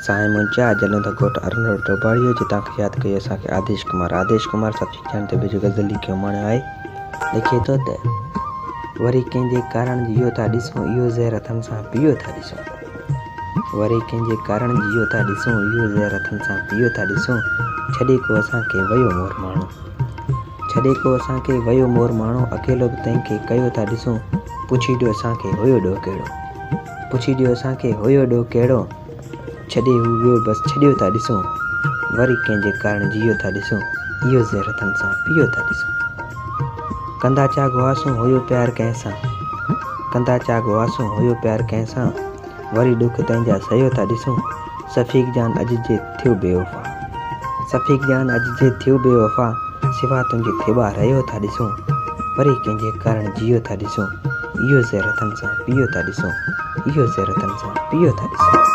साईं मुंहिंजा जलंदर घोट अरुण टोपाड़ीअ जो तव्हांखे यादि कयो असांखे आदेश कुमार सभु ॼाण ते बिजो गज़ल लिखियो माण्हू आहे लिखे थो त वरी कंहिंजे कारण जियो था ॾिसूं इहो ज़हर हथनि सां पीओ था ॾिसूं वरी कंहिंजे कारण जियो था ॾिसूं इहो ज़हर हथनि सां पीओ था ॾिसूं छॾे को असांखे वयो मोर माण्हू छॾे को असांखे वयो मोर माण्हू अकेलो बि तंहिंखे कयो था ॾिसूं पुछी ॾियो असांखे हुयो ॾोह कहिड़ो पुछी ॾियो असांखे हुयो ॾोह कहिड़ो छॾे हू वियो बसि छॾियो था ॾिसूं वरी कंहिंजे कारण जियो था ॾिसूं इहो ज़हर हथनि सां पीओ था ॾिसूं कंदा चा गुआसूं हुयो प्यार कंहिंसां कंदा चा गुआसूं हुयो प्यार कंहिंसां वरी ॾुख तंहिंजा सहियो था ॾिसूं सफ़ीक जान अॼु जे थियो बेवफ़ा सफ़ीक जान अॼु जे थियो बेवफ़ा सिवा तुंहिंजे थिबा रहियो था ॾिसूं वरी कंहिंजे कारण जियो था ॾिसूं इहो ज़हर हथनि सां पीओ था ॾिसूं इहो ज़हर हथनि सां पीओ था ॾिसूं